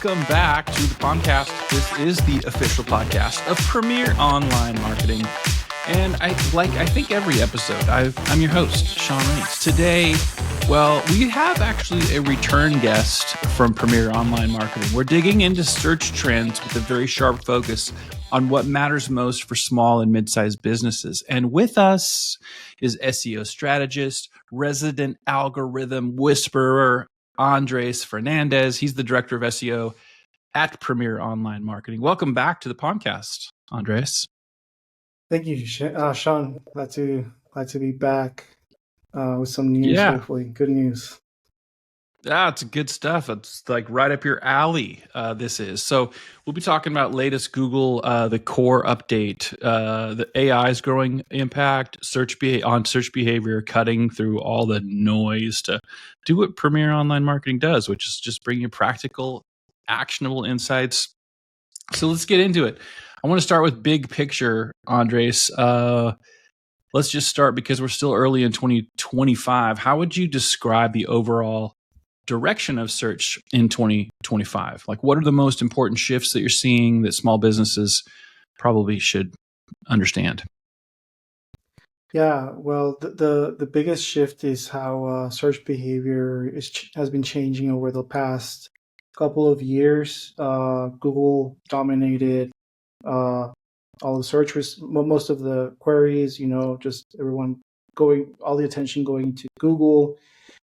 welcome back to the POMCAST. This is the official podcast of Premier Online Marketing. And I think every episode, I'm your host, Shaun Raines. Today, we have actually a return guest from Premier Online Marketing. We're digging into search trends with a very sharp focus on what matters most for small and mid-sized businesses. And with us is SEO strategist, resident algorithm whisperer, Andres Fernandez. He's the director of SEO at Premier Online Marketing. Welcome back to the podcast, Andres. Thank you, Shaun. Glad to be back with some news. Yeah. Hopefully, good news. It's good stuff. It's like right up your alley. This is so. We'll be talking about latest Google, the core update, the AI's growing impact, search behavior, cutting through all the noise to do what Premier Online Marketing does, which is just bring you practical, actionable insights. So let's get into it. I want to start with big picture, Andres. Let's just start because we're still early in 2025. How would you describe the overall direction of search in 2025? Like, what are the most important shifts that you're seeing that small businesses probably should understand? Yeah, well, the biggest shift is how search behavior has been changing over the past couple of years. Google dominated all the search, most of the queries. Just everyone all the attention going to Google,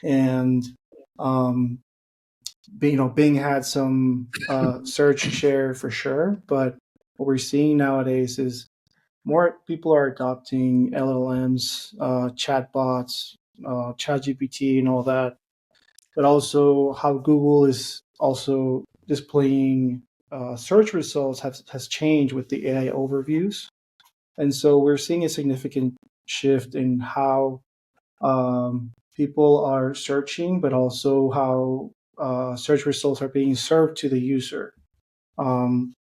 and Bing had some search share for sure, but what we're seeing nowadays is more people are adopting LLMs, chatbots, ChatGPT, and all that. But also how Google is also displaying search results has changed with the AI overviews, and so we're seeing a significant shift in how people are searching, but also how search results are being served to the user. And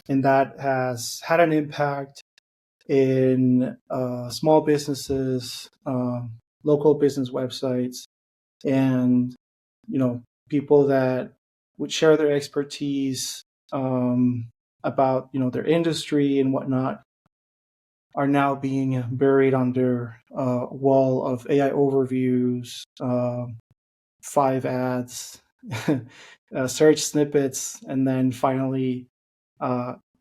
that has had an impact in small businesses, local business websites, and people that would share their expertise about their industry and whatnot are now being buried under a wall of AI overviews, 5 ads, search snippets, and then finally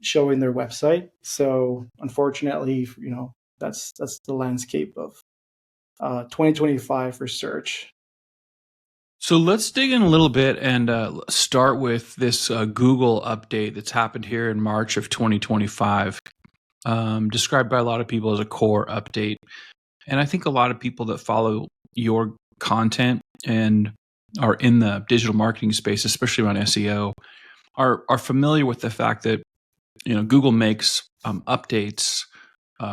showing their website. So unfortunately, that's the landscape of 2025 for search. So let's dig in a little bit and start with this Google update that's happened here in March of 2025. Described by a lot of people as a core update. And I think a lot of people that follow your content and are in the digital marketing space, especially around SEO, are familiar with the fact that Google makes updates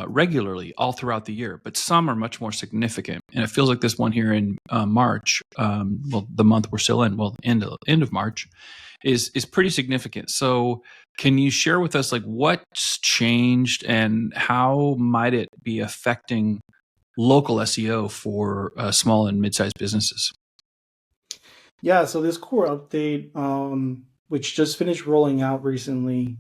regularly all throughout the year, but some are much more significant. And it feels like this one here in March, the month we're still in, end of March, is pretty significant. So can you share with us like what's changed and how might it be affecting local SEO for small and mid-sized businesses? Yeah, so this core update, which just finished rolling out recently,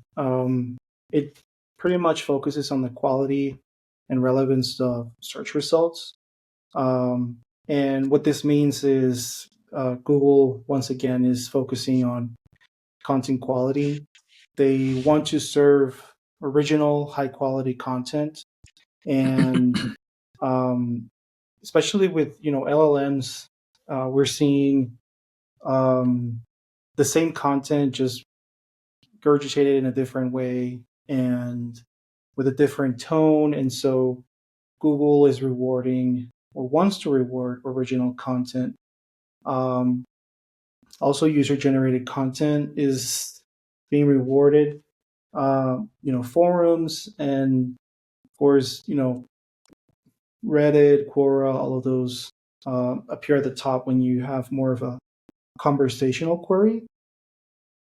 it pretty much focuses on the quality and relevance of search results. And what this means is Google, once again, is focusing on content quality. They want to serve original, high-quality content. And especially with, LLMs, we're seeing the same content just regurgitated in a different way and with a different tone. And so Google is rewarding or wants to reward original content. Also, user-generated content is being rewarded. Forums and, of course, Reddit, Quora, all of those appear at the top when you have more of a conversational query.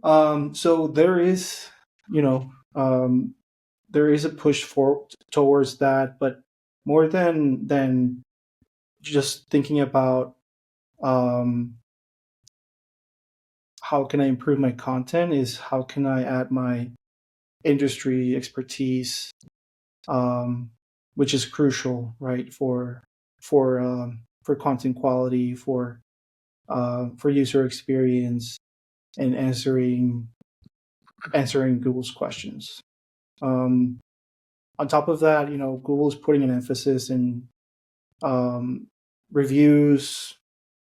So there is, there is a push towards that, but more than just thinking about how can I improve my content is how can I add my industry expertise, which is crucial, right, for content quality, for user experience, and answering Google's questions. On top of that, Google is putting an emphasis in reviews,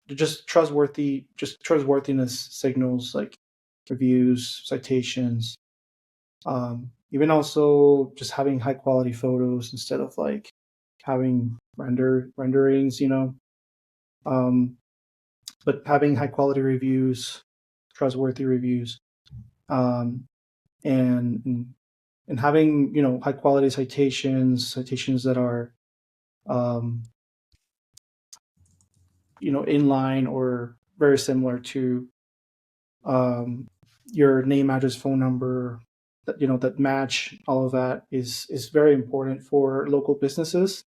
just trustworthiness signals like reviews, citations, even also just having high quality photos instead of like having renderings, but having high quality reviews, trustworthy reviews, um, and and having high quality citations that are um, in line or very similar to your name, address, phone number, that match. All of that is very important for local businesses.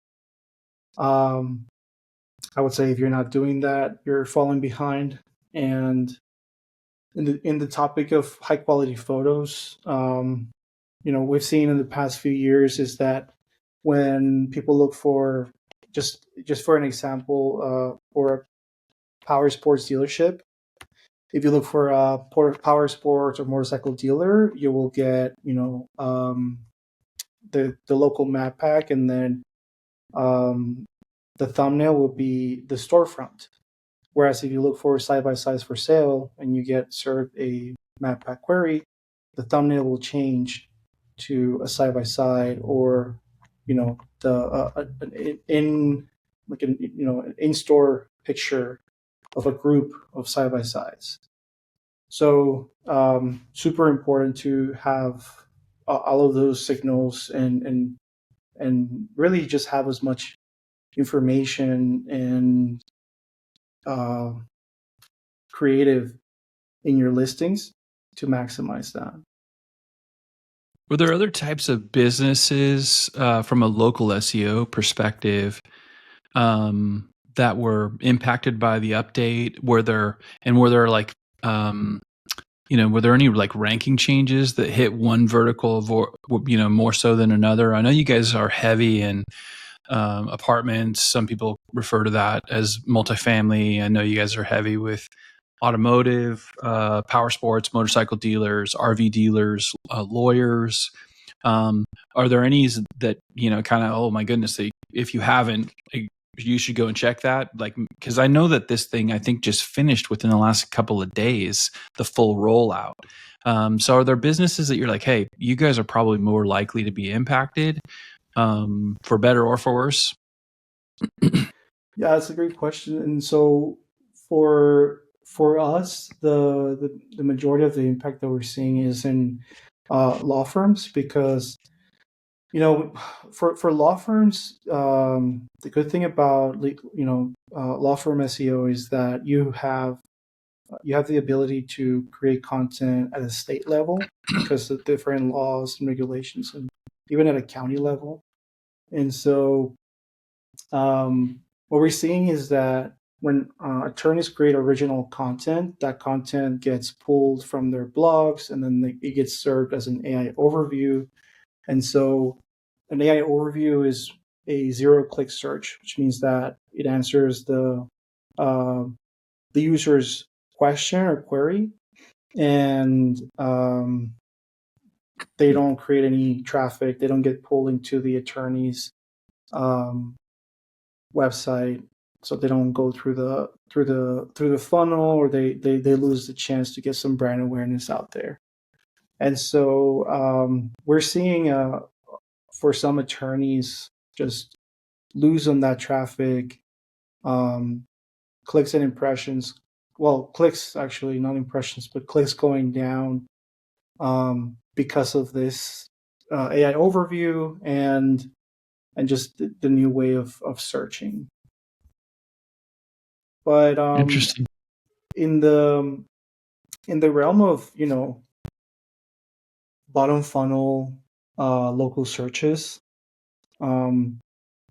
um, I would say if you're not doing that, you're falling behind. And in the topic of high quality photos, we've seen in the past few years is that when people look for, just for an example, for a power sports dealership, if you look for a power sports or motorcycle dealer, you will get the local map pack, and then um, the thumbnail will be the storefront. Whereas if you look for side by sides for sale and you get served a map pack query, the thumbnail will change to a side by side, or the an in like an in store picture of a group of side by sides. So super important to have all of those signals, and really just have as much information and uh, creative in your listings to maximize that. Were there other types of businesses from a local SEO perspective that were impacted by the update? Were there like were there any like ranking changes that hit one vertical more so than another? I know you guys are heavy in apartments. Some people refer to that as multifamily. I know you guys are heavy with automotive, power sports, motorcycle dealers, RV dealers, lawyers. Are there any that kind of, oh my goodness, if you haven't, you should go and check that? Like, because I know that this thing, I think, just finished within the last couple of days, the full rollout. So are there businesses that you're like, hey, you guys are probably more likely to be impacted, for better or for worse? Yeah, that's a great question. And so for us, the majority of the impact that we're seeing is in law firms, because for law firms, the good thing about law firm SEO is that you have the ability to create content at a state level because of different laws and regulations, and even at a county level. And so what we're seeing is that when attorneys create original content, that content gets pulled from their blogs, and then it gets served as an AI overview. And so an AI overview is a zero-click search, which means that it answers uh, the user's question or query, and they don't create any traffic. They don't get pulled into the attorney's um, website, so they don't go through the funnel, or they lose the chance to get some brand awareness out there. And so we're seeing for some attorneys just lose on that traffic, clicks and impressions. Well, clicks actually, not impressions, but clicks going down because of this AI overview and just the new way of searching. But Interesting. in the realm of bottom funnel local searches, um,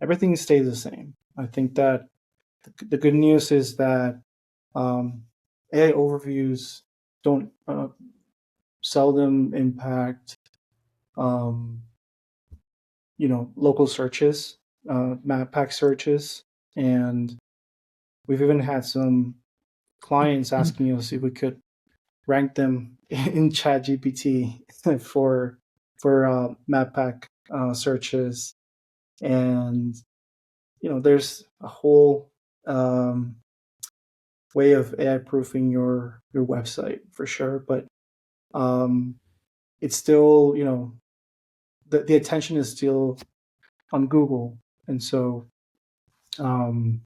everything stays the same. I think that the good news is that AI overviews don't seldom impact um, local searches, map pack searches, and we've even had some clients asking us if we could rank them in ChatGPT for map pack searches. And there's a whole way of AI proofing your website for sure, but it's still the attention is still on Google, and so um,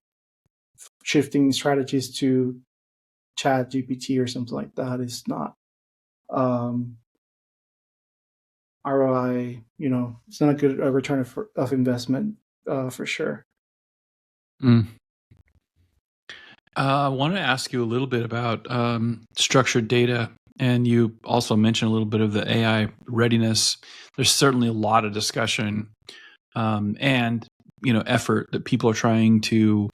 shifting strategies to Chat GPT or something like that is not um, ROI. It's not a good return of investment for sure. Mm. I want to ask you a little bit about structured data, and you also mentioned a little bit of the AI readiness. There's certainly a lot of discussion and effort that people are trying to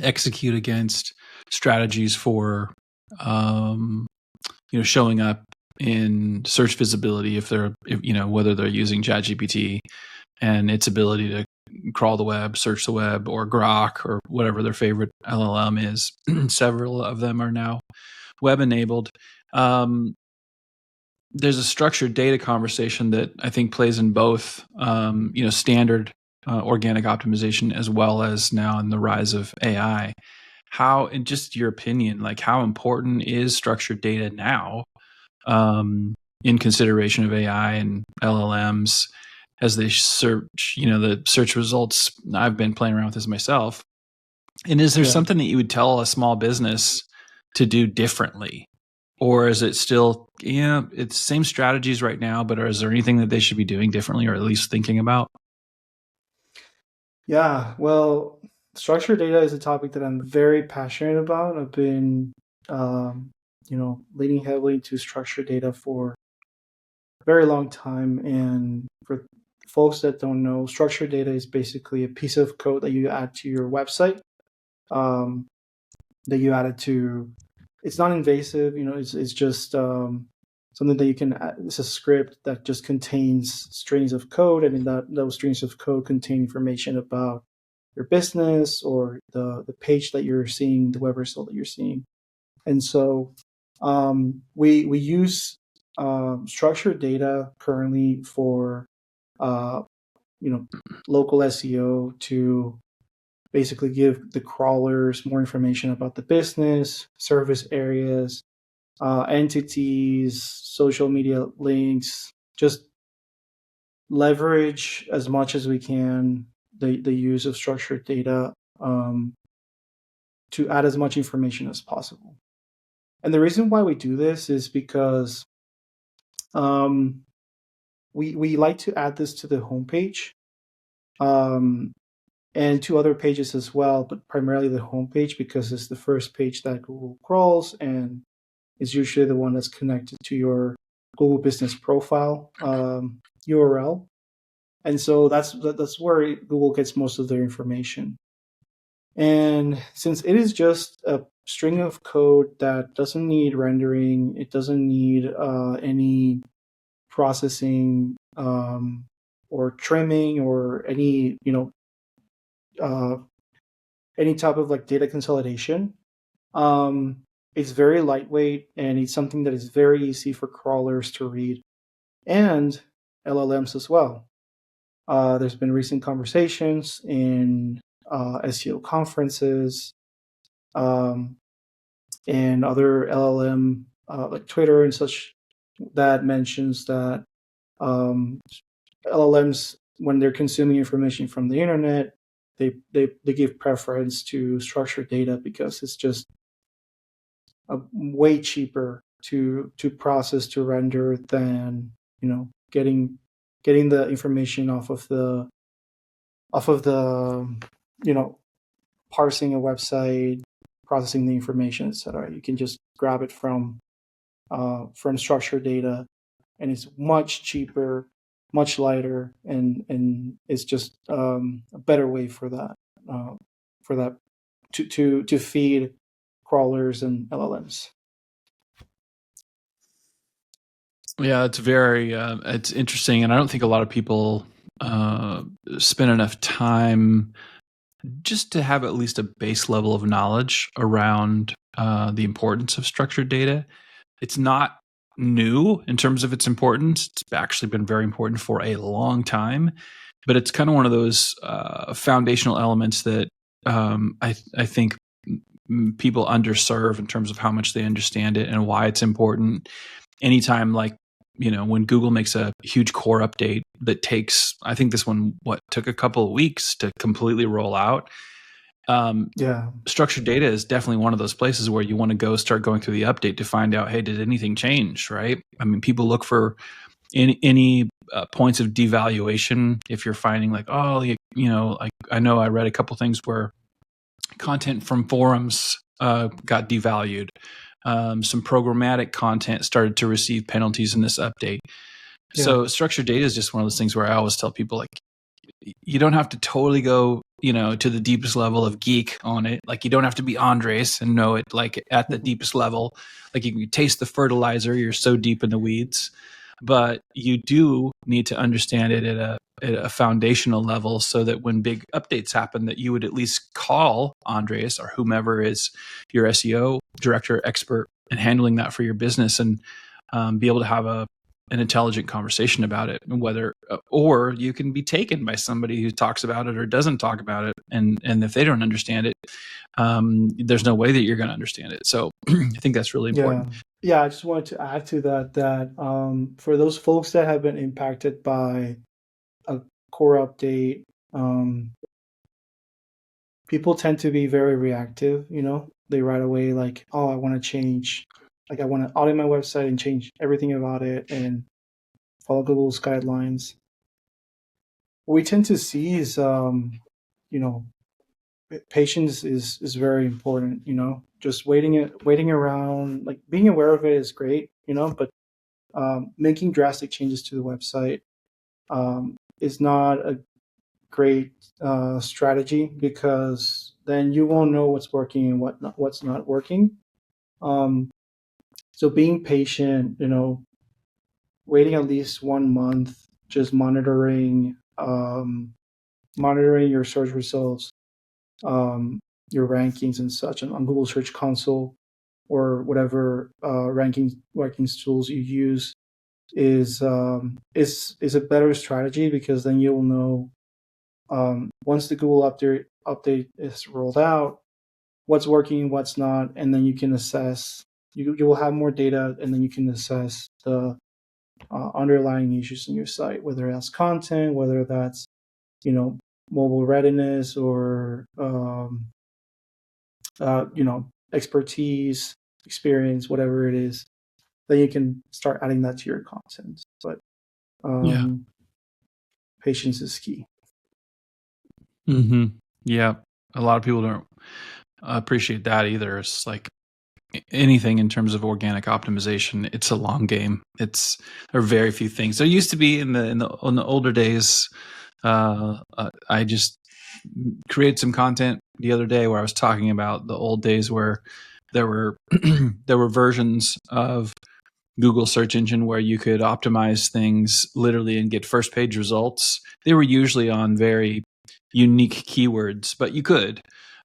execute against strategies for showing up in search visibility whether they're using ChatGPT and its ability to crawl the web, search the web, or Grok, or whatever their favorite LLM is. Several of them are now web enabled. There's a structured data conversation that I think plays in both, standard organic optimization as well as now in the rise of AI. How, in just your opinion, like how important is structured data now in consideration of AI and LLMs as they search, the search results? I've been playing around with this myself. And is there something that you would tell a small business to do differently? Or is it still, it's same strategies right now, but is there anything that they should be doing differently or at least thinking about? Yeah, well, structured data is a topic that I'm very passionate about. I've been, leaning heavily into structured data for a very long time. And for folks that don't know, structured data is basically a piece of code that you add to your website. Um, that you add it to. It's not invasive, it's just something that you can add. It's a script that just contains strings of code, and in those strings of code contain information about your business or the page that you're seeing, the web result that you're seeing. And so we use structured data currently for uh, local SEO to basically give the crawlers more information about the business, service areas, entities, social media links. Just leverage as much as we can the use of structured data to add as much information as possible. And the reason why we do this is because we like to add this to the homepage and to other pages as well, but primarily the homepage because it's the first page that Google crawls and is usually the one that's connected to your Google Business Profile URL. And so that's where Google gets most of their information. And since it is just a string of code that doesn't need rendering, it doesn't need any processing or trimming or any type of like data consolidation. It's very lightweight and it's something that is very easy for crawlers to read and LLMs as well. There's been recent conversations in SEO conferences and other LLM like Twitter and such that mentions that LLMs, when they're consuming information from the internet, they give preference to structured data because it's just way cheaper to process, to render than getting the information off of the parsing a website, processing the information, etc. You can just grab it from structured data, and it's much cheaper, much lighter, and it's just a better way for that to feed crawlers and LLMs. Yeah, it's very it's interesting, and I don't think a lot of people spend enough time just to have at least a base level of knowledge around the importance of structured data. It's not new in terms of its importance. It's actually been very important for a long time, but it's kind of one of those foundational elements that I think people underserve in terms of how much they understand it and why it's important. Anytime, like, when Google makes a huge core update that takes, I think this one, took a couple of weeks to completely roll out. Yeah. Structured data is definitely one of those places where you want to start going through the update to find out, hey, did anything change, right? I mean, people look for any points of devaluation. If you're finding like, oh, like I know I read a couple things where content from forums got devalued. Some programmatic content started to receive penalties in this update. So structured data is just one of those things where I always tell people, like, you don't have to totally go, to the deepest level of geek on it. Like, you don't have to be Andres and know it like at the deepest level. Like, you can taste the fertilizer. You're so deep in the weeds, but you do need to understand it at a foundational level, so that when big updates happen, that you would at least call Andres or whomever is your SEO director, expert in handling that for your business, and be able to have an intelligent conversation about it, and whether, or you can be taken by somebody who talks about it or doesn't talk about it. And if they don't understand it, there's no way that you're going to understand it. So I think that's really important. Yeah. I just wanted to add to that for those folks that have been impacted by a core update, people tend to be very reactive. They right away like, oh, I want to change. Like, I want to audit my website and change everything about it and follow Google's guidelines. What we tend to see is, patience is very important. Just waiting around, like being aware of it is great. But making drastic changes to the website is not a great strategy, because then you won't know what's working and what's not working. So being patient, waiting at least 1 month, just monitoring your search results, your rankings and such, and on Google Search Console or whatever rankings tools you use is a better strategy, because then you'll know, once the Google update is rolled out, what's working, what's not, and then you can assess. You will have more data, and then you can assess the underlying issues in your site, whether that's content, whether that's mobile readiness, or expertise, experience, whatever it is. Then you can start adding that to your content. But patience is key. Mm-hmm. Yeah, a lot of people don't appreciate that either. It's like anything in terms of organic optimization, it's a long game. There are very few things. There used to be in the older days. I just created some content the other day where I was talking about the old days where there were there were versions of Google search engine where you could optimize things literally and get first page results. They were usually on very unique keywords, but you could.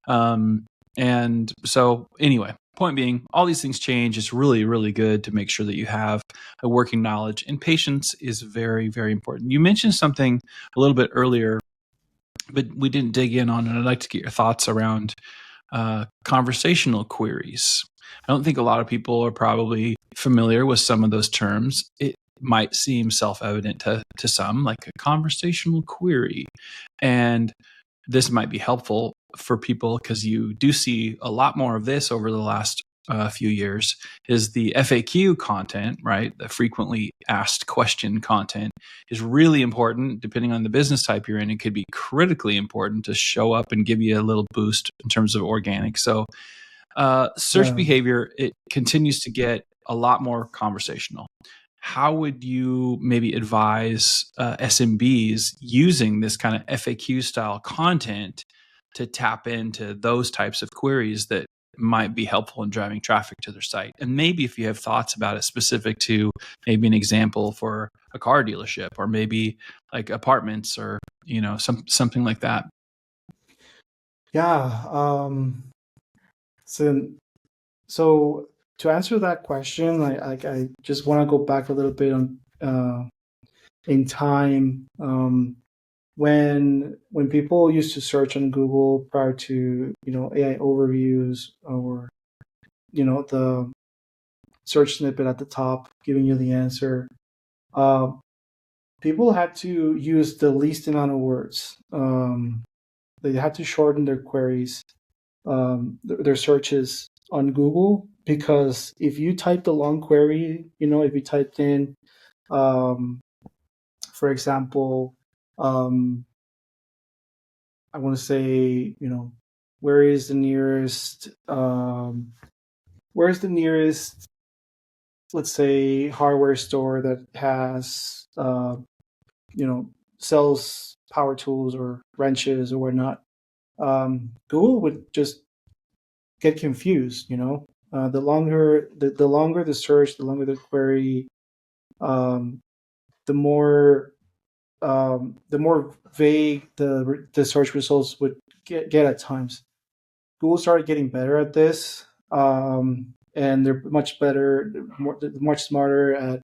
And so anyway, point being, all these things change. It's really, really good to make sure that you have a working knowledge, and patience is very, very important. You mentioned something a little bit earlier, but we didn't dig in on it. I'd like to get your thoughts around conversational queries. I don't think a lot of people are probably familiar with some of those terms. It might seem self-evident to some, like a conversational query. And this might be helpful for people because you do see a lot more of this over the last few years, is the FAQ content, right? The frequently asked question content is really important. Depending on the business type you're in, it could be critically important to show up and give you a little boost in terms of organic. So search behavior, it continues to get a lot more conversational. How would you maybe advise SMBs using this kind of FAQ style content to tap into those types of queries that might be helpful in driving traffic to their site. And maybe if you have thoughts about it specific to maybe an example for a car dealership, or maybe like apartments, or something like that. Yeah. So to answer that question, I just want to go back a little bit on in time. When people used to search on Google prior to AI overviews, or the search snippet at the top giving you the answer, uh, people had to use the least amount of words. They had to shorten their queries, their searches on Google, because if you typed a long query, if you typed in, um, for example, I want to say, where is the nearest, where's the nearest, let's say, hardware store that has, sells power tools or wrenches or whatnot. Google would just get confused. The longer the search, the longer the query, um, the more vague the search results would get at times. Google started getting better at this, and they're much better, much smarter at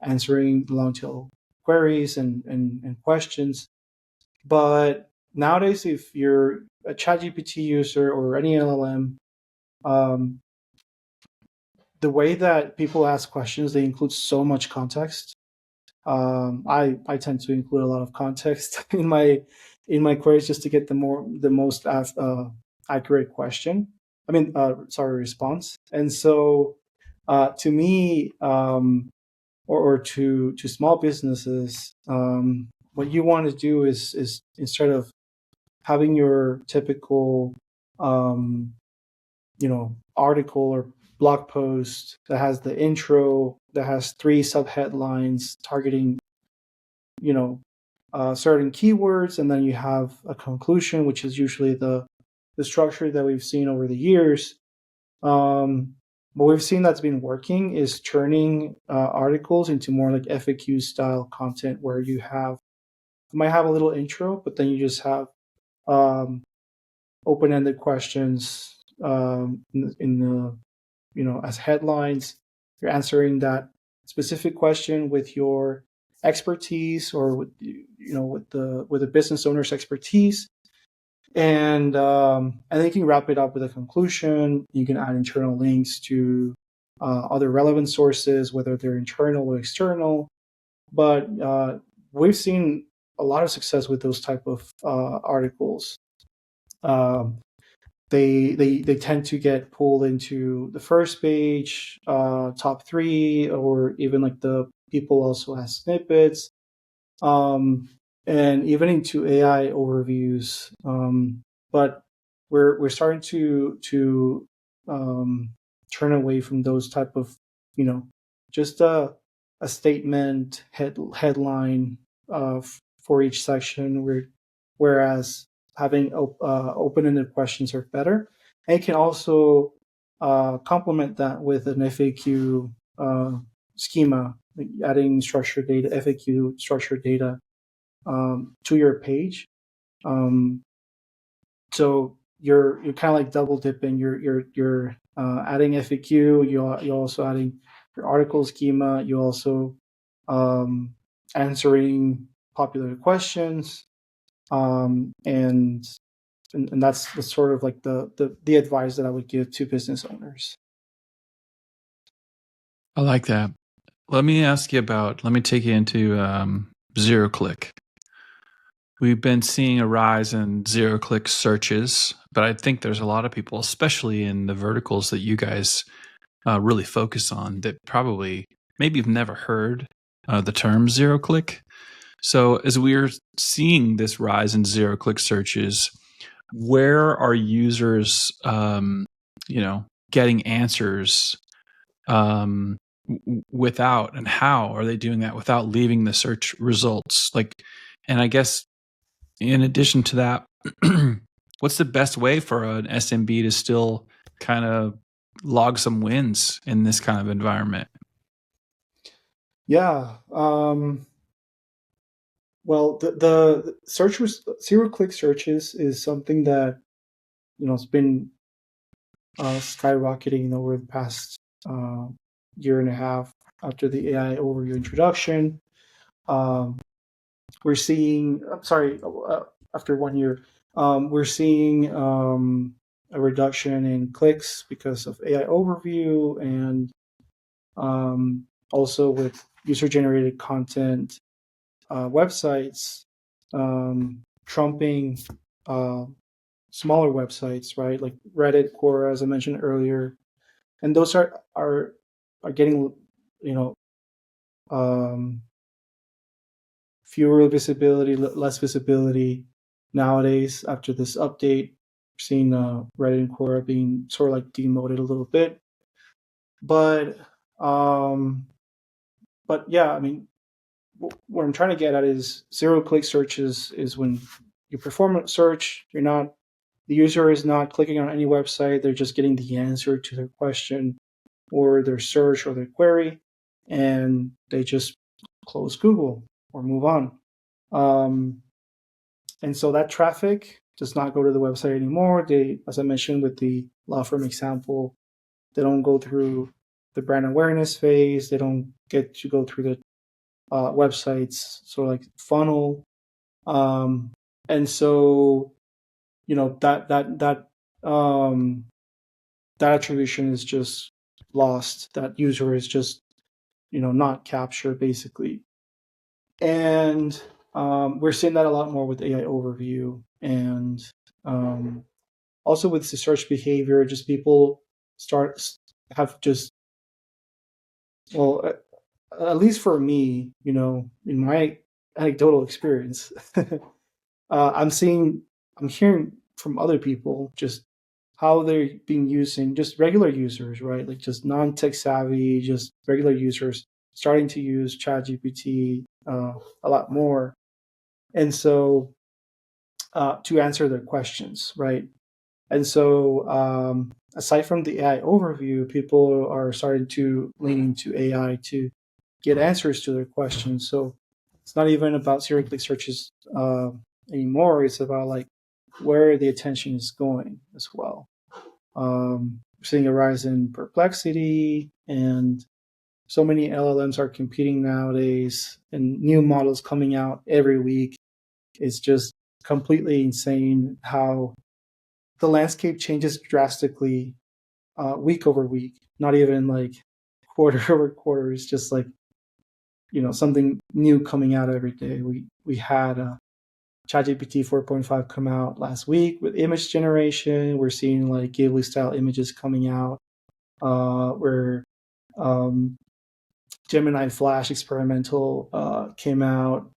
answering long tail queries and questions. But nowadays, if you're a ChatGPT user or any LLM, um, the way that people ask questions, they include so much context. I tend to include a lot of context in my queries, just to get the most accurate question. I mean, sorry, response. And so, to me, or to small businesses, what you want to do is instead of having your typical, um, article or blog post that has the intro, that has three subheadlines targeting, certain keywords, and then you have a conclusion, which is usually the structure that we've seen over the years. What we've seen that's been working is turning articles into more like FAQ style content, where you might have a little intro, but then you just have, um, open-ended questions, in the, as headlines. You're answering that specific question with your expertise, or with the business owner's expertise, and then you can wrap it up with a conclusion. You can add internal links to other relevant sources, whether they're internal or external. But we've seen a lot of success with those type of articles. Um, they tend to get pulled into the first page, top three, or even like the people also has snippets, um, and even into AI overviews. But we're starting to turn away from those type of, just a statement headline for each section. Whereas having open-ended questions are better, and you can also complement that with an FAQ schema, like adding structured data, FAQ structured data, to your page. So you're kind of like double dipping. You're adding FAQ. You're also adding your article schema. You also, answering popular questions, and that's sort of like the advice that I would give to business owners. I like that. Let me take you into zero click. We've been seeing a rise in zero click searches, but I think there's a lot of people, especially in the verticals that you guys really focus on, that probably maybe you've never heard the term zero click. So as we're seeing this rise in zero click searches, where are users, getting answers without, and how are they doing that without leaving the search results? And I guess in addition to that, what's the best way for an SMB to still kind of log some wins in this kind of environment? Yeah. Well, the search zero click searches is something that it's been skyrocketing over the past year and a half after the AI overview introduction. We're seeing, after 1 year, we're seeing a reduction in clicks because of AI overview, and also with user generated content websites trumping smaller websites, right? Like Reddit, Quora, as I mentioned earlier, and those are getting um, fewer visibility, less visibility nowadays after this update. We're seeing Reddit and Quora being sort of like demoted a little bit, but um, yeah, I mean, what I'm trying to get at is zero click searches is when you perform a search, the user is not clicking on any website, they're just getting the answer to their question or their search or their query, and they just close Google or move on. And so that traffic does not go to the website anymore. They, as I mentioned with the law firm example, they don't go through the brand awareness phase. They don't get to go through the websites, sort of like funnel. And so, that attribution is just lost. That user is just, not captured basically. And we're seeing that a lot more with AI overview, and also with the search behavior. Just people have just, well, at least for me, in my anecdotal experience, I'm hearing from other people just how they're being using, just regular users, right? Like just non-tech savvy, just regular users starting to use ChatGPT a lot more. And so to answer their questions, right? And so aside from the AI overview, people are starting to lean into AI to get answers to their questions. So it's not even about zero click searches anymore. It's about like where the attention is going as well. We're seeing a rise in perplexity, and so many LLMs are competing nowadays, and new models coming out every week. It's just completely insane how the landscape changes drastically week over week, not even like quarter over quarter. It's just like, something new coming out every day. We had ChatGPT 4.5 come out last week with image generation. We're seeing like Ghibli style images coming out. Where Gemini Flash experimental came out.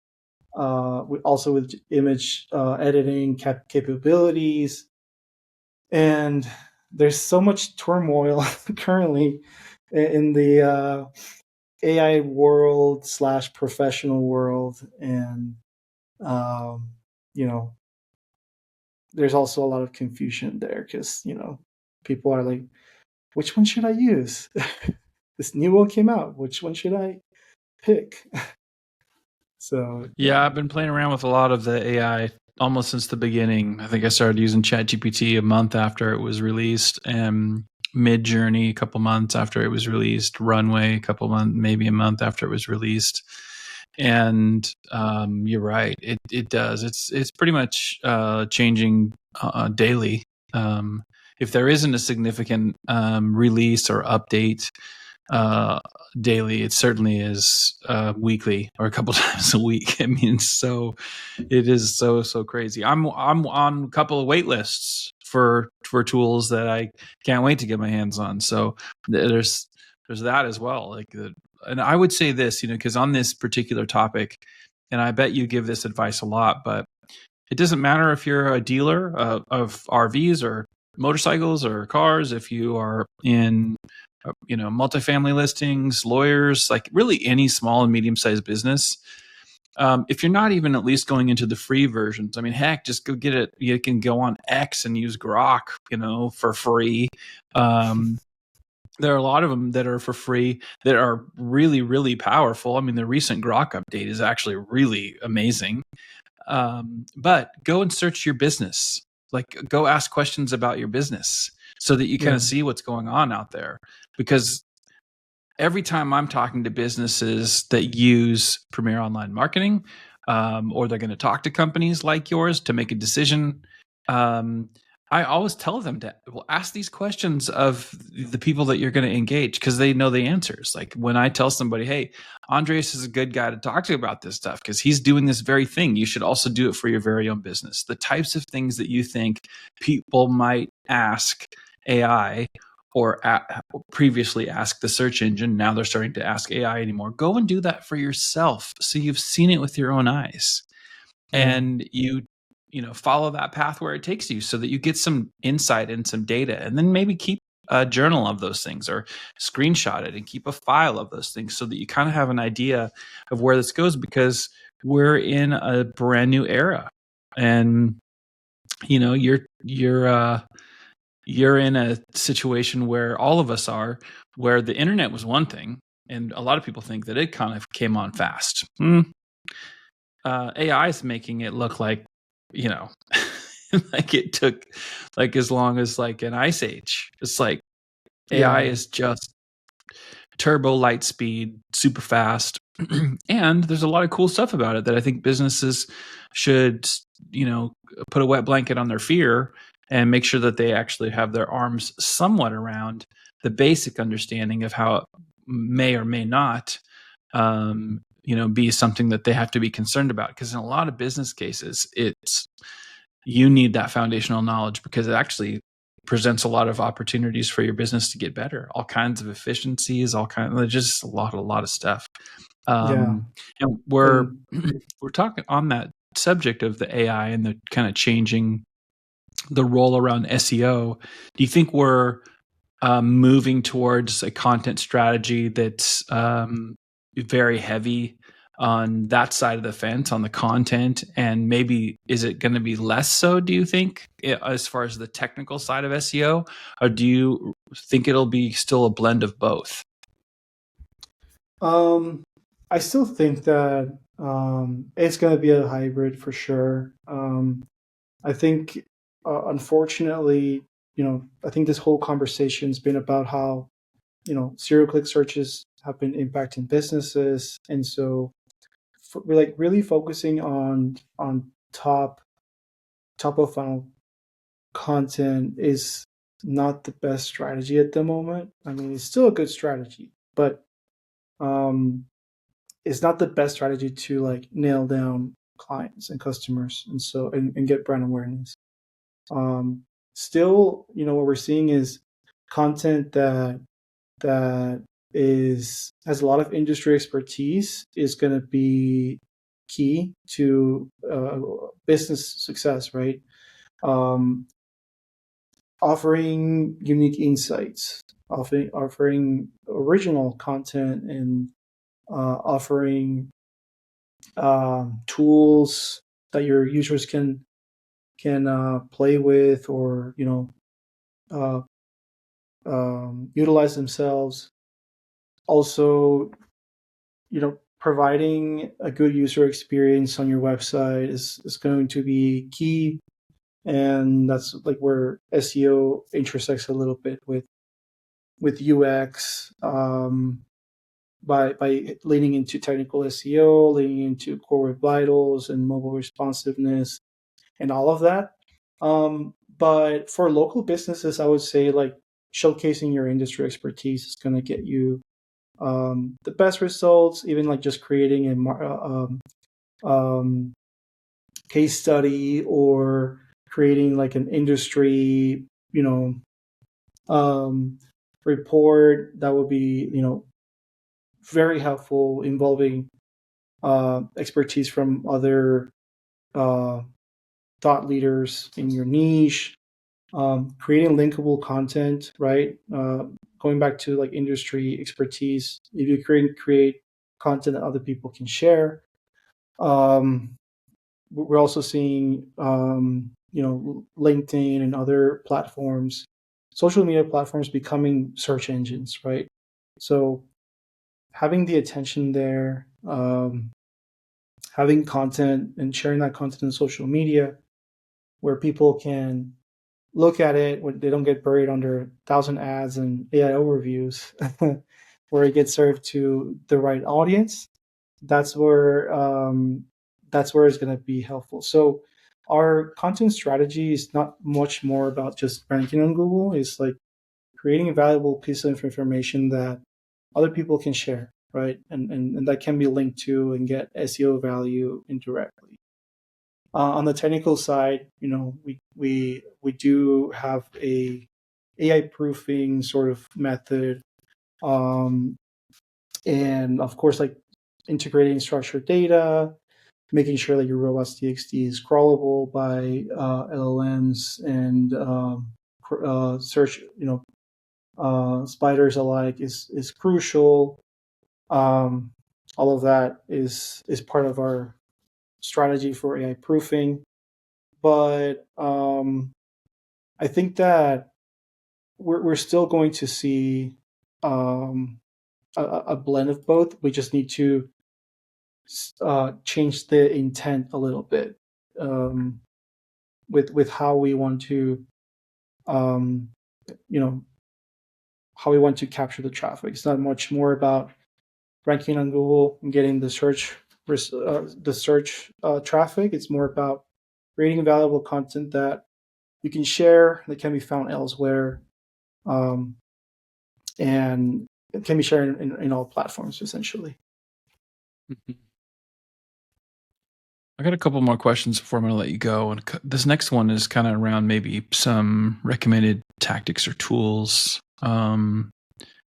Also with image editing capabilities. And there's so much turmoil currently in the AI world / professional world. And, there's also a lot of confusion there because, people are like, which one should I use? This new one came out. Which one should I pick? So Yeah, I've been playing around with a lot of the AI almost since the beginning. I think I started using ChatGPT a month after it was released, and Midjourney a couple months after it was released, Runway a couple months, maybe a month after it was released. And you're right, it does. It's pretty much changing daily. If there isn't a significant release or update daily, it certainly is weekly or a couple times a week. I mean, so it is so crazy. I'm on a couple of wait lists for tools that I can't wait to get my hands on. So there's that as well. Like and I would say this, because on this particular topic, and I bet you give this advice a lot, but it doesn't matter if you're a dealer of RVs or motorcycles or cars, if you are in multifamily listings, lawyers, like really any small and medium-sized business. If you're not even at least going into the free versions, I mean, heck, just go get it. You can go on X and use Grok, for free. There are a lot of them that are for free that are really, really powerful. I mean, the recent Grok update is actually really amazing. But go and search your business. Like, go ask questions about your business so that you kind of see what's going on out there. Because every time I'm talking to businesses that use Premier Online Marketing, or they're going to talk to companies like yours to make a decision, I always tell them to ask these questions of the people that you're going to engage, because they know the answers. Like when I tell somebody, hey, Andres is a good guy to talk to about this stuff because he's doing this very thing. You should also do it for your very own business. The types of things that you think people might ask AI or previously asked the search engine, now they're starting to ask AI anymore. Go and do that for yourself so you've seen it with your own eyes. And you follow that path where it takes you so that you get some insight and some data, and then maybe keep a journal of those things or screenshot it and keep a file of those things so that you kind of have an idea of where this goes, because we're in a brand new era. And you're in a situation where all of us are, where the internet was one thing, and a lot of people think that it kind of came on fast. AI is making it look like, like it took like as long as like an ice age. It's like AI is just turbo light speed, super fast. And there's a lot of cool stuff about it that I think businesses should, put a wet blanket on their fear and make sure that they actually have their arms somewhat around the basic understanding of how it may or may not, be something that they have to be concerned about. Because in a lot of business cases, you need that foundational knowledge, because it actually presents a lot of opportunities for your business to get better, all kinds of efficiencies, just a lot of stuff. And we're talking on that subject of the AI and the kind of changing the role around SEO. Do you think we're moving towards a content strategy that's very heavy on that side of the fence, on the content, and maybe is it going to be less so, do you think, as far as the technical side of SEO, or do you think it'll be still a blend of both? I still think that it's going to be a hybrid for sure. I think, unfortunately, I think this whole conversation's been about how, zero-click searches have been impacting businesses, and so we're like really focusing on top of funnel content is not the best strategy at the moment. I mean, it's still a good strategy, but it's not the best strategy to like nail down clients and customers, and so and get brand awareness. Still, what we're seeing is content that has a lot of industry expertise is going to be key to business success, right? Offering unique insights, offering original content, and offering tools that your users can play with, or utilize themselves. Also, providing a good user experience on your website is going to be key, and that's like where SEO intersects a little bit with UX, by leaning into technical SEO, leaning into core web vitals and mobile responsiveness and all of that. But for local businesses, I would say like showcasing your industry expertise is going to get you the best results. Even like just creating a case study, or creating like an industry, report that would be, very helpful, involving expertise from other thought leaders in your niche. Creating linkable content, right? Going back to like industry expertise, if you create content that other people can share, Um, we're also seeing, LinkedIn and other platforms, social media platforms becoming search engines, right? So having the attention there, having content and sharing that content in social media where people can look at it when they don't get buried under 1,000 ads and AI overviews, where it gets served to the right audience. That's where it's going to be helpful. So our content strategy is not much more about just ranking on Google. It's like creating a valuable piece of information that other people can share, right? And that can be linked to and get SEO value indirectly. On the technical side, we do have a AI proofing sort of method, um, and of course, like integrating structured data, making sure that your robust TXT is crawlable by LLMs and search, spiders alike is crucial. Um, all of that is part of our strategy for AI proofing. But I think that we're still going to see um, a blend of both. We just need to change the intent a little bit, um, with how we want to, um, you know, how we want to capture the traffic. It's not much more about ranking on Google and getting the search traffic. It's more about creating valuable content that you can share, that can be found elsewhere, um, and it can be shared in all platforms essentially. Mhm. I got a couple more questions before I'm going to let you go. And this next one is kind of around maybe some recommended tactics or tools.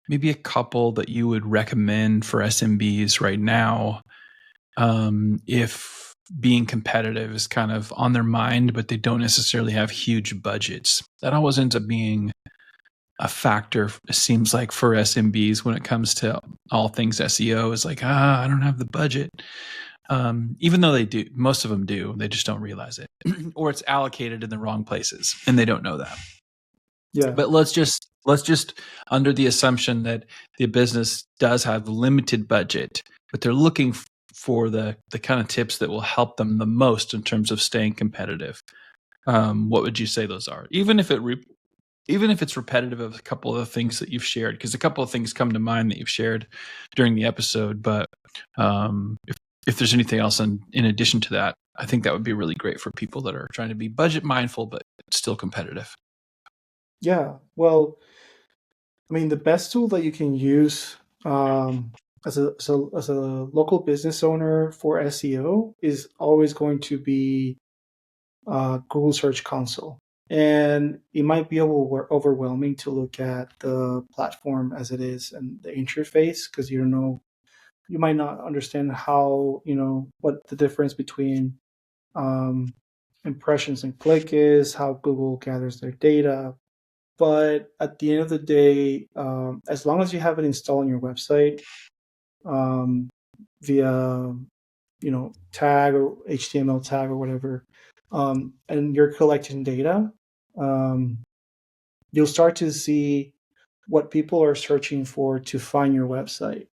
Maybe a couple that you would recommend for SMBs right now, if being competitive is kind of on their mind, but they don't necessarily have huge budgets. That always ends up being a factor, it seems like, for SMBs when it comes to all things SEO. Is like, I don't have the budget. Even though they do, most of them do, they just don't realize it, or it's allocated in the wrong places and they don't know that. Yeah. But let's just under the assumption that the business does have limited budget, but they're looking for the kind of tips that will help them the most in terms of staying competitive. What would you say those are? Even if it's repetitive of a couple of the things that you've shared, because a couple of things come to mind that you've shared during the episode. But if there's anything else in addition to that, I think that would be really great for people that are trying to be budget mindful but still competitive. Yeah. Well, I mean, the best tool that you can use, as a local business owner for SEO is always going to be Google Search Console. And it might be overwhelming to look at the platform as it is and the interface, because you might not understand how, what the difference between um, impressions and click is, how Google gathers their data. But at the end of the day, as long as you have it installed on your website, um, via tag or HTML tag or whatever, and you're collecting data, um, you'll start to see what people are searching for to find your website.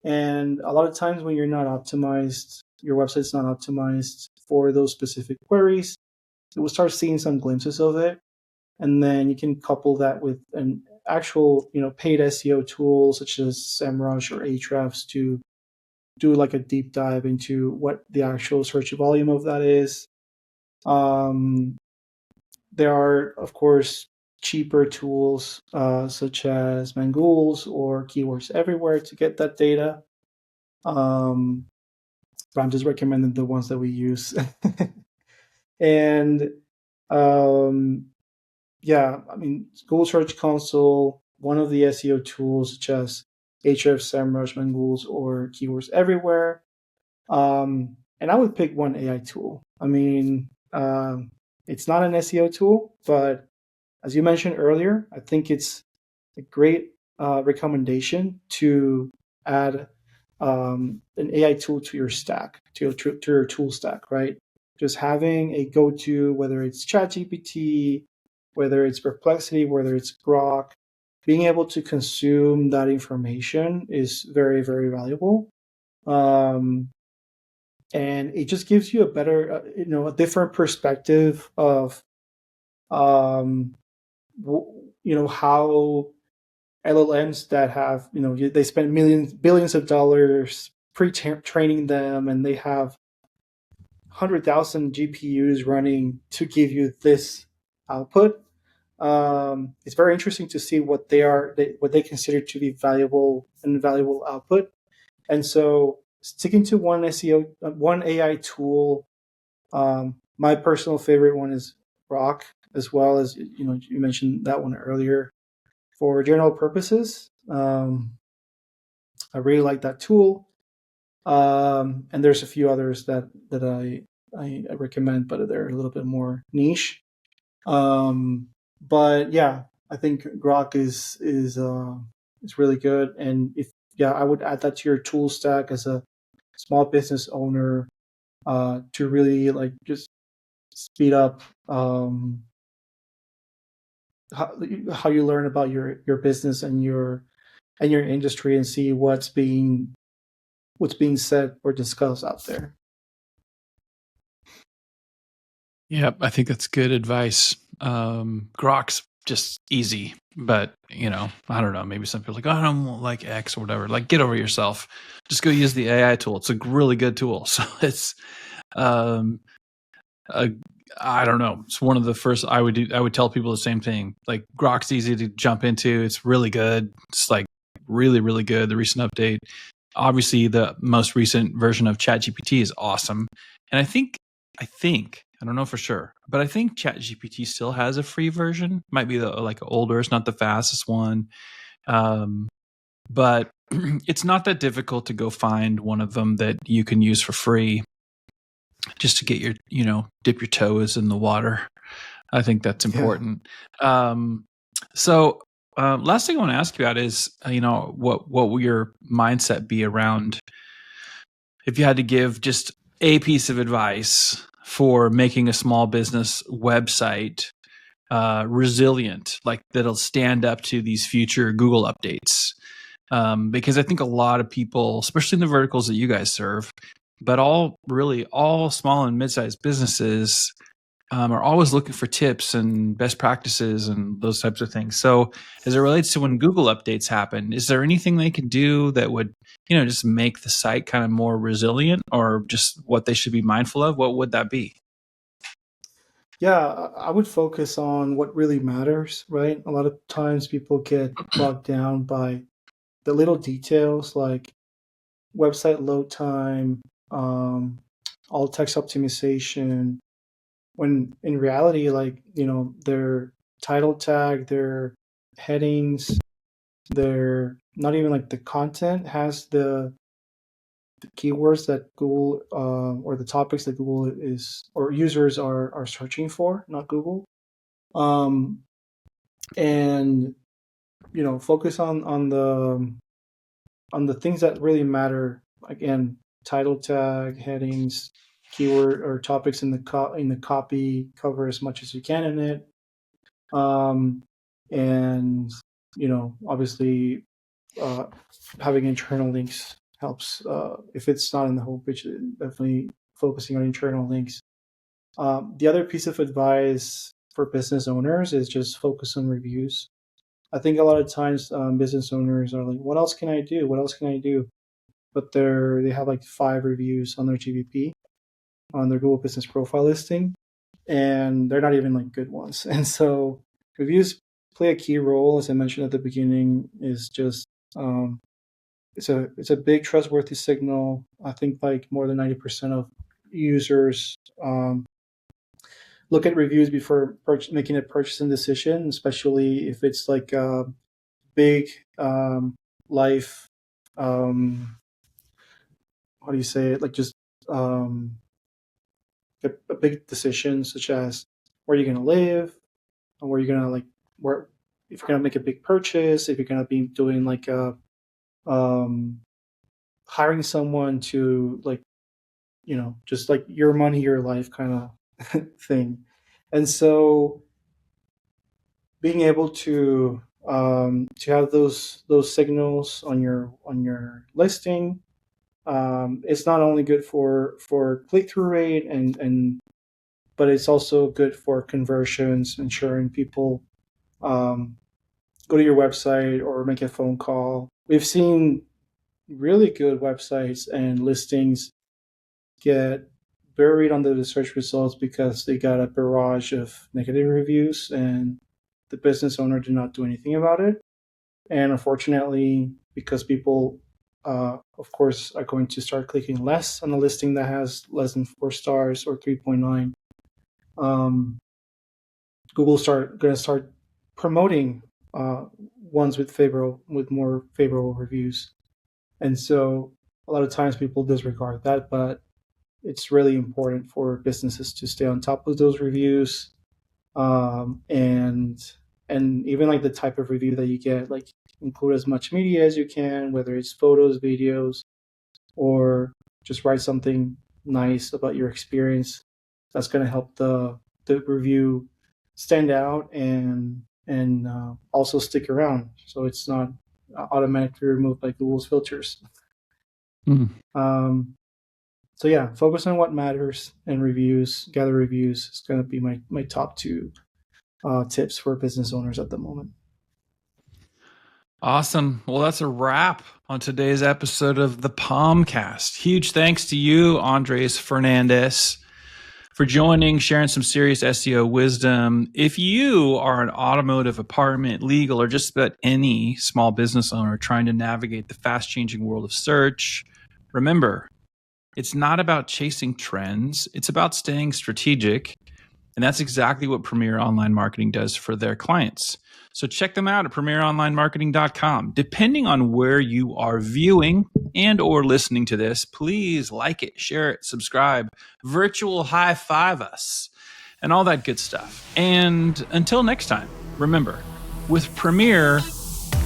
And a lot of times when your website's not optimized for those specific queries, you will start seeing some glimpses of it. And then you can couple that with an actual, paid SEO tool such as SEMrush or Ahrefs to do like a deep dive into what the actual search volume of that is. Um, there are, of course, cheaper tools such as Mangools or Keywords Everywhere to get that data. Um, but I'm just recommending the ones that we use. And yeah, I mean, Google Search Console, one of the SEO tools such as Ahrefs, SEMrush, Mangools, or Keywords Everywhere. And I would pick one AI tool. I mean, it's not an SEO tool, but as you mentioned earlier, I think it's a great recommendation to add an AI tool to your stack, to your tool stack, right? Just having a go-to, whether it's ChatGPT, whether it's Perplexity, whether it's Grok, being able to consume that information is very, very valuable. Um, and it just gives you a better, a different perspective of, um, how LLMs that have, they spend millions, billions of dollars pre-training them, and they have 100,000 GPUs running to give you this output. It's very interesting to see what they consider to be valuable and invaluable output. And so, sticking to one one AI tool. My personal favorite one is Rock, as well as you mentioned that one earlier for general purposes. I really like that tool. And there's a few others that I recommend, but they're a little bit more niche. But yeah, I think Grok is really good. And if yeah, I would add that to your tool stack as a small business owner, to really like just speed up, how you learn about your business and your industry, and see what's being said or discussed out there. Yep, I think that's good advice. Grok's just easy, but I don't know. Maybe some people are like, oh, I don't like X or whatever. Like, get over yourself. Just go use the AI tool. It's a really good tool. So it's, um, a, I don't know. It's one of the first I would do. I would tell people the same thing. Like, Grok's easy to jump into. It's really good. It's like really, really good. The recent update, obviously, the most recent version of ChatGPT is awesome. And I don't know for sure, but I think ChatGPT still has a free version. Might be like older. It's not the fastest one, but it's not that difficult to go find one of them that you can use for free, just to get your dip your toes in the water. I think that's Yeah. important. So last thing I want to ask you about is, what will your mindset be around if you had to give just a piece of advice for making a small business website resilient, like that'll stand up to these future Google updates? Because I think a lot of people, especially in the verticals that you guys serve, but all small and mid-sized businesses, are always looking for tips and best practices and those types of things. So as it relates to when Google updates happen, is there anything they can do that would, just make the site kind of more resilient, or just what they should be mindful of? What would that be? Yeah, I would focus on what really matters, right? A lot of times people get bogged down by the little details like website load time, alt text optimization, when in reality, like, their title tag, their headings, their not even like the content has the keywords that Google, or the topics that Google is or users are searching for, not Google. Um, and focus on the things that really matter. Again, title tag, headings, keyword or topics in the copy. Cover as much as you can in it. And obviously, uh, having internal links helps. If it's not in the homepage, definitely focusing on internal links. The other piece of advice for business owners is just focus on reviews. I think a lot of times, business owners are like, "What else can I do? What else can I do?" But they have like 5 reviews on their GBP, on their Google Business Profile listing, and they're not even like good ones. And so reviews play a key role, as I mentioned at the beginning. Is just, it's a big trustworthy signal. I think like more than 90% of users, look at reviews before making a purchasing decision, especially if it's like a big, life, um, how do you say it? Like just, um, a big decision, such as where you're going to live, and where you're going to like, where, if you're going to make a big purchase, if you're going to be doing like a, um, hiring someone to like, just like your money, your life kind of thing. And so being able to have those signals on your listing, it's not only good for click through rate and but it's also good for conversions, ensuring people um, go to your website or make a phone call. We've seen really good websites and listings get buried under the search results because they got a barrage of negative reviews and the business owner did not do anything about it. And unfortunately, because people, of course, are going to start clicking less on a listing that has less than 4 stars or 3.9, Google going to start promoting ones with more favorable reviews. And so a lot of times people disregard that, but it's really important for businesses to stay on top of those reviews, and even like the type of review that you get, like include as much media as you can, whether it's photos, videos, or just write something nice about your experience. That's going to help the review stand out and also stick around, so it's not automatically removed by Google's filters. So yeah, focus on what matters and gather reviews is going to be my top two tips for business owners at the moment. Awesome. Well, that's a wrap on today's episode of the POMCAST. Huge thanks to you, Andres Fernandez, for joining, sharing some serious SEO wisdom. If you are an automotive, apartment, legal, or just about any small business owner trying to navigate the fast-changing world of search, remember, it's not about chasing trends. It's about staying strategic. And that's exactly what Premier Online Marketing does for their clients. So check them out at premieronlinemarketing.com. Depending on where you are viewing and or listening to this, please like it, share it, subscribe, virtual high five us, and all that good stuff. And until next time, remember, with Premier,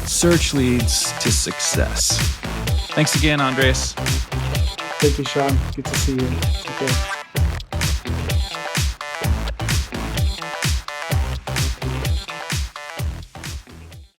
search leads to success. Thanks again, Andres. Thank you, Shaun. Good to see you. Okay.